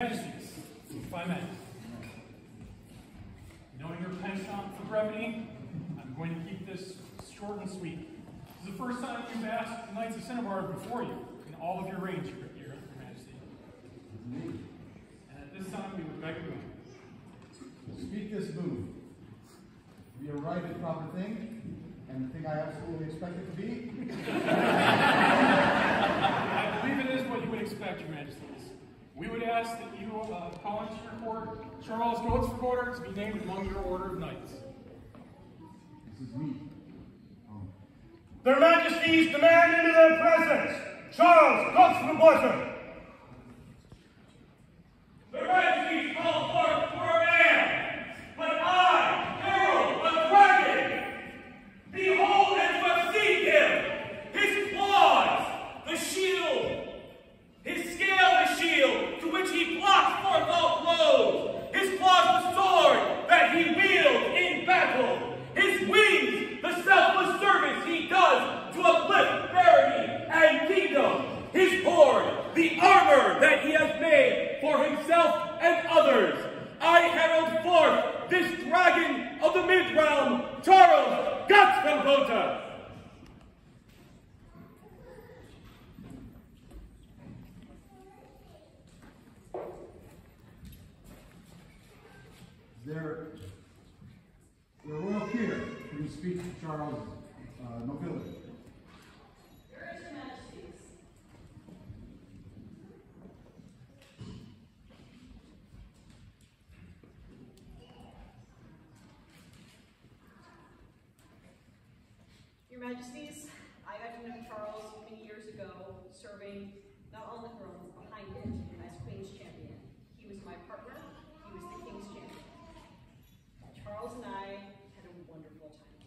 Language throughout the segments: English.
Majesties, 5 minutes. Knowing your penchant for brevity, I'm going to keep this short and sweet. This is the first time you've asked the Knights of Cinnabar before you in all of your reigns here, Your Majesty. And at this time, we would beg of you. Speak this boon. We arrive at the proper thing, and the thing I absolutely expect it to be. I believe it is what you would expect, Your Majesties. We would ask that you call into your court Charles Götzfurboter to be named among your order of knights. This is me. Their Majesties demand into their presence Charles Götzfurboter. Their Majesties call forth for a man, but I, herald a dragon. Behold and must see him, his claws, the shield, his scale the shield, to which he blocks forth all blows, his claws the sword that he wields in battle, his wings the selfless service he does to uplift verity and kingdom, his hoard the armor that he has made for himself and others. I herald forth this dragon of the mid-realm, Charles Götzfurboter. There a royal peer who can speak to Charles' nobility. Here is Your Majesties. Your Majesties, I got to know Charles many years ago, serving not on the throne, but behind it as Queen's champion. He was my partner. He was the King's champion. Charles and I had a wonderful time.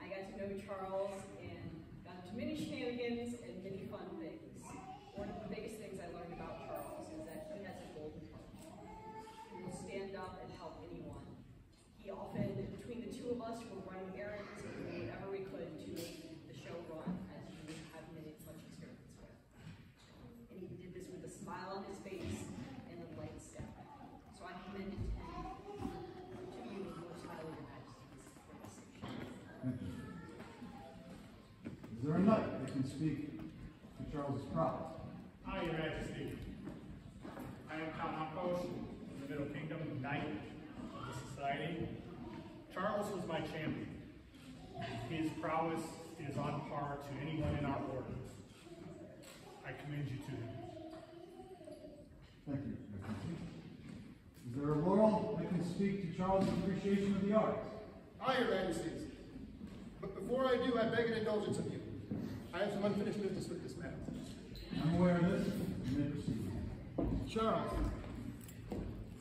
I got to know Charles and got into many shenanigans and many fun things. One of the biggest things I learned about Charles is that he has a golden heart. He will stand up and help anyone. He often, between the two of us, were running errands and doing whatever we could to make the show run, as you have many such experience with. And he did this with a smile on his face and a light step. So I commend him to you, most highly, Your Majesties, for this. Thank you. Is there a knight that can speak to Charles' prowess? Hi, Your Majesty. I am Count Ampos of the Middle Kingdom, Knight of the Society. Charles was my champion. His prowess is on par to anyone in our order. I commend you to him. Thank you. Is there a royal that can speak to Charles' appreciation of the arts? Aye, Your Majesties. But before I do, I beg an indulgence of you. I have some unfinished business with this man. I'm aware of this. You may proceed. Charles,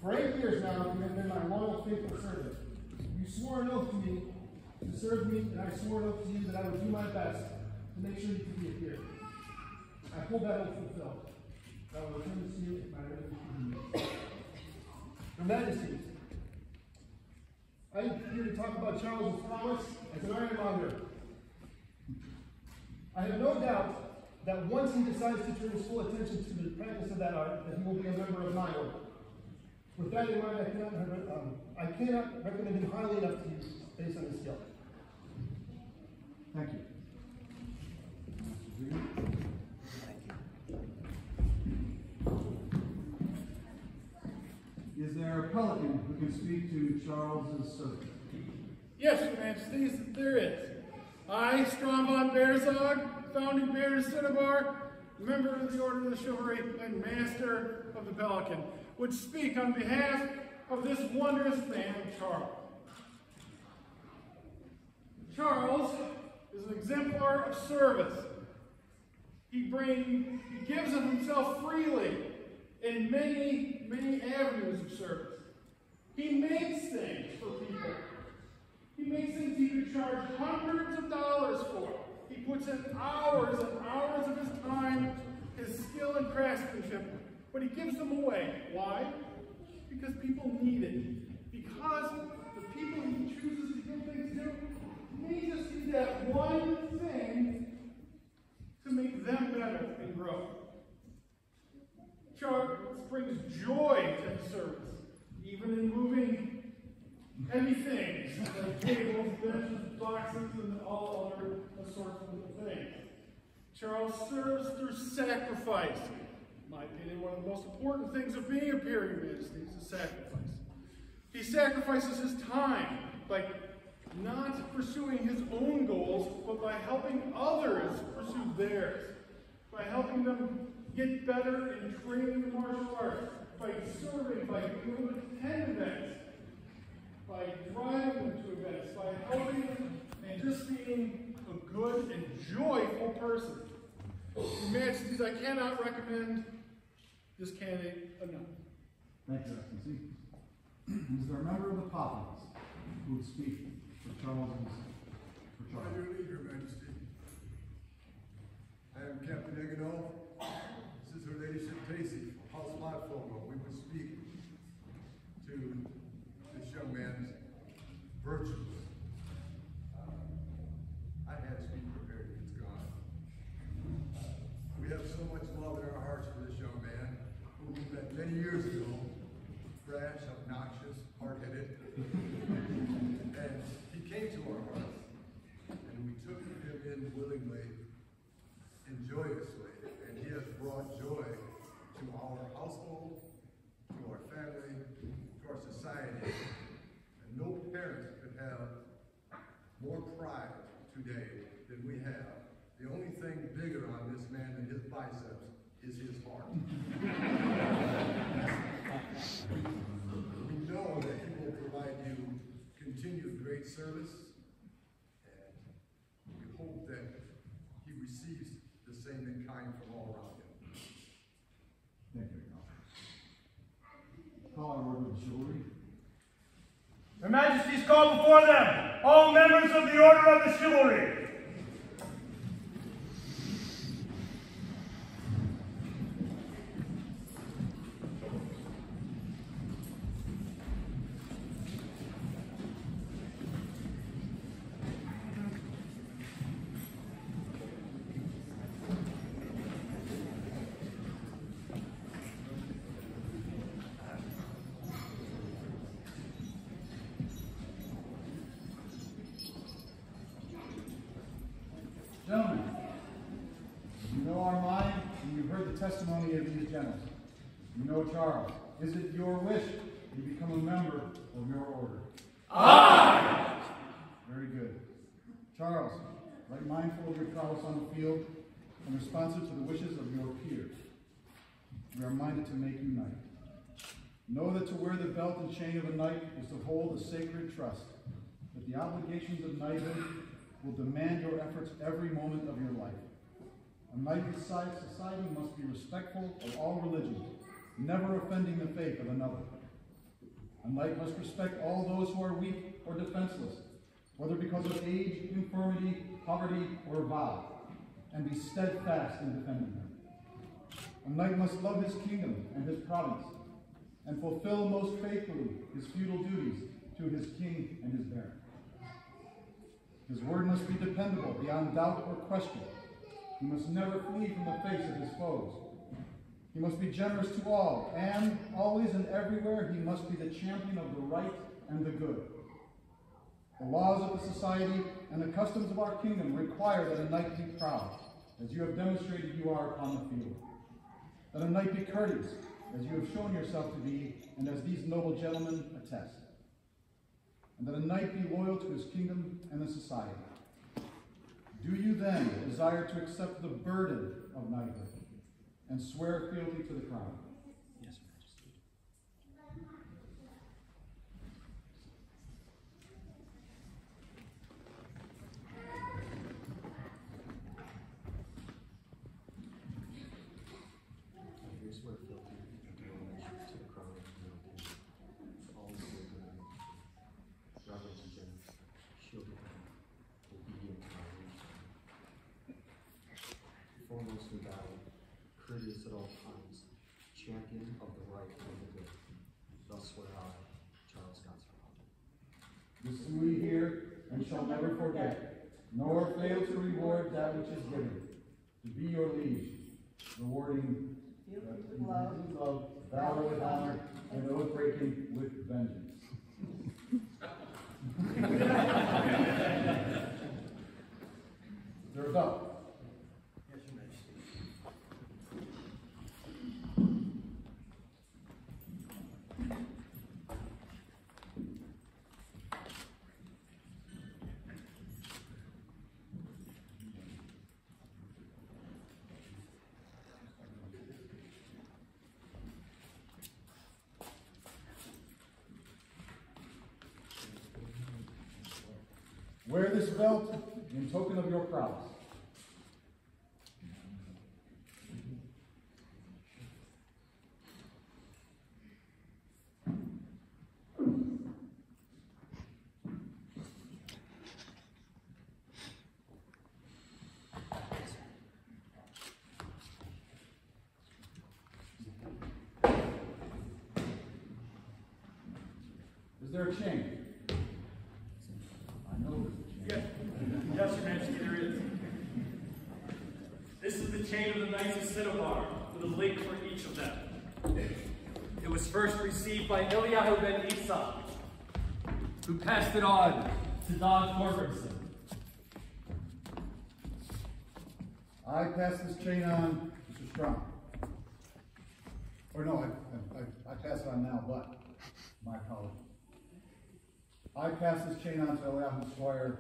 for 8 years now, you have been my loyal, faithful servant. You swore an oath to me to serve me, and I swore an oath to you that I would do my best to make sure you could be a peer. I hold that oath fulfilled. I will return this to you if my ready. Your Majesties, I am here to talk about Charles' prowess as an ironmonger. I have no doubt that once he decides to turn his full attention to the practice of that art, that he will be a member of my order. With that in mind, I cannot recommend him highly enough to you based on his skill. Thank you. Is there a pelican who can speak to Charles' servant? Yes, Your Majesties, there is. I, Strom von Berzog, founding Bear of Cinnabar, member of the Order of the Chivalry, and master of the Pelican, would speak on behalf of this wondrous man, Charles. Charles is an exemplar of service. He gives of himself freely in many, many avenues of service. He makes things for people. He makes things he could charge hundreds of dollars for. He puts in hours and hours of his time, his skill and craftsmanship, but he gives them away. Why? Because people need it. Because the people he chooses to give things to may just need that one thing to make them better and grow. Charles brings joy to his service, even in moving heavy things, like tables, benches, boxes, and all other assortment of things. Charles serves through sacrifice. In my opinion, one of the most important things of being a Imperial Majesty is sacrifice. He sacrifices his time by not pursuing his own goals, but by helping others pursue theirs, by helping them get better in training the martial arts, by serving, by being able to attend events, by driving them to events, by helping them, and just being a good and joyful person. Your Majesties, I cannot recommend this candidate enough. Thank you, Excellency. Is there a member of the populace who would speak for Charles and for Charles? I do leave, Your Majesty. I am Captain Egano. This is Her Ladyship Tracy, House Lodfogo. We will speak to this young man's virtues. I had to be prepared. It's gone. We have so much love in our hearts for this young man, who we met many years ago. Brash, obnoxious, hard-headed. And he came to our hearts, and we took him in willingly and joyously, and he has brought joy to our household, to our family, to our society. And no parent could have more pride today than we have. The only thing bigger on this man than his biceps is his heart. We know that he will provide you continued great service, and we hope that he receives the same in kind from all around him. Thank you, Call our order of chivalry. Her Majesty's call before them, all members of the Order of the Chivalry. Gentlemen, you know our mind, and you've heard the testimony of these generals. You know Charles. Is it your wish to become a member of your order? Aye! Very good. Charles, right mindful of your prowess on the field and responsive to the wishes of your peers, we are minded to make you knight. Know that to wear the belt and chain of a knight is to hold a sacred trust, that the obligations of knighthood will demand your efforts every moment of your life. A knightly society must be respectful of all religions, never offending the faith of another. A knight must respect all those who are weak or defenseless, whether because of age, infirmity, poverty, or vow, and be steadfast in defending them. A knight must love his kingdom and his province, and fulfill most faithfully his feudal duties to his king and his baron. His word must be dependable beyond doubt or question. He must never flee from the face of his foes. He must be generous to all, and always and everywhere he must be the champion of the right and the good. The laws of the society and the customs of our kingdom require that a knight be proud, as you have demonstrated you are upon the field. That a knight be courteous, as you have shown yourself to be, and as these noble gentlemen attest. And that a knight be loyal to his kingdom and the society. Do you then desire to accept the burden of knighthood and swear fealty to the crown? Yes, Your Majesty. I do swear fealty to the allegiance to the crown of the United Kingdom, always with good reverence and generous, shielded and obedient to my rules. Foremost in battle, courteous at all times, champion of the right and the good. Thus swear I, Charles Götzfurboter. This do we hear and shall never forget, nor fail to reward that which is given, to be your liege, rewarding love valor with honor, and oath breaking with vengeance. Is there a belt? Yes, Your Majesty. Wear this belt in token of your prowess. Is there a chain? I know there's a chain. Yes, Your Majesty, there is. This is the chain of the Knights of Cinnabar, with a link for each of them. It was first received by Eliyahu ben Isa, who passed it on to Don Torgerson. I pass this chain on to Mr. Strong. Or no, I pass it on now, but my apologies. I pass this chain on to Eliyahu's squire,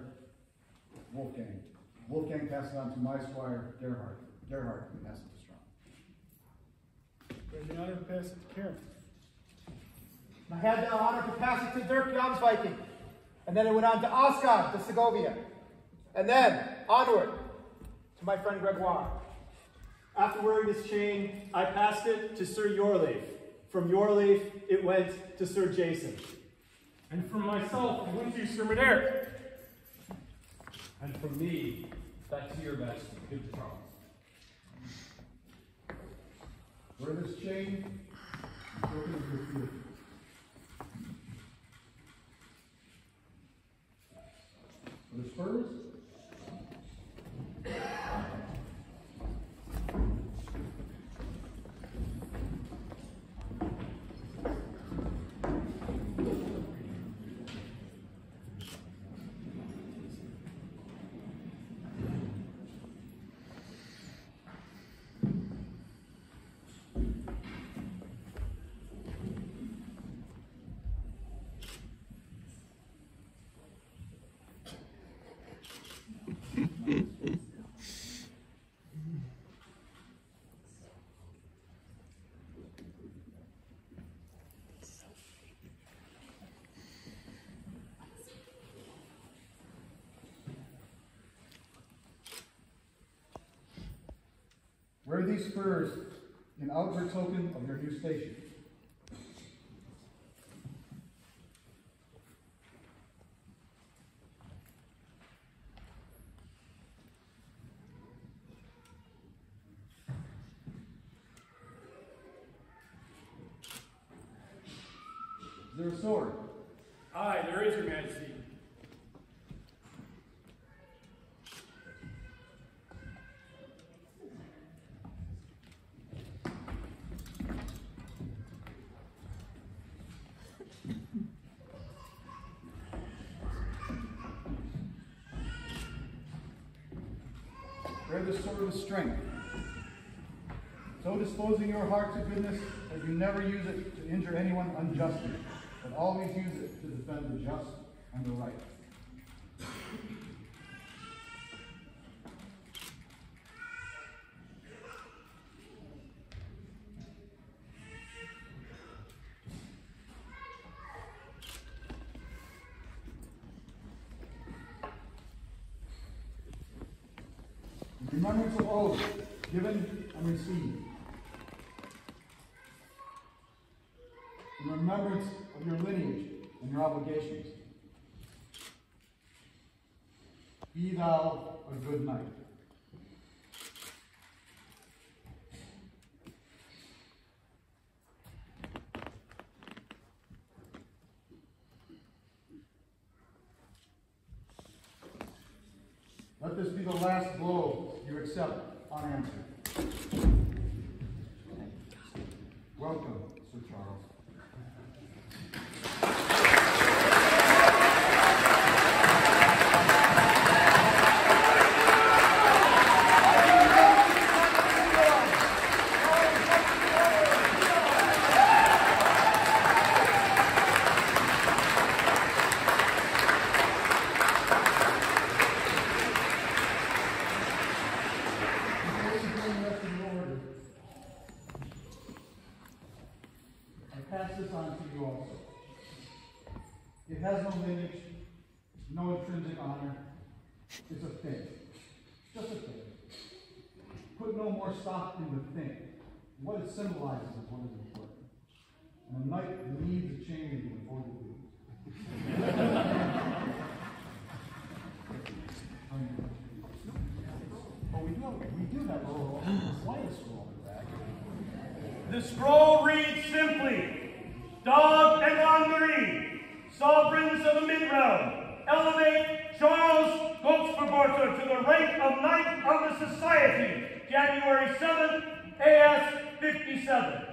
Wolfgang. Wolfgang passes it on to my squire, Gerhard. Gerhard passes it to Strong. We had the honor to pass it to Karen. I had the honor to pass it to Dirk Jomsviking. And then it went on to Oscar de Segovia. And then onward to my friend Gregoire. After wearing this chain, I passed it to Sir Yorleif. From Yorleif, it went to Sir Jason. And from myself, it went to Sir Medare. And from me, back to your majesty, good Charles. Wear this chain in token of your fear. For the spurs, wear these spurs in outward token of your new station. Is there a sword? Aye, there is, Your Majesty. Wear the sword of strength, so disposing your heart to goodness that you never use it to injure anyone unjustly, but always use it to defend the just and the right. In remembrance of oaths given and received. In remembrance of your lineage and your obligations. Be thou a good knight. Let this be the last blow you accept unanswered. Welcome, pass this on to you also. It has no lineage, no intrinsic honor. It's a thing. Just a thing. Put no more stock in the thing. What it symbolizes is what is important. And a knight leads a chain before the lead. Oh, we do have a slightest scroll in the back. The scroll reads simply, Dog and Henri, sovereigns of the mid-realm, elevate Charles Götzfurboter to the rank of Knight of the Society, January 7th, AS 57.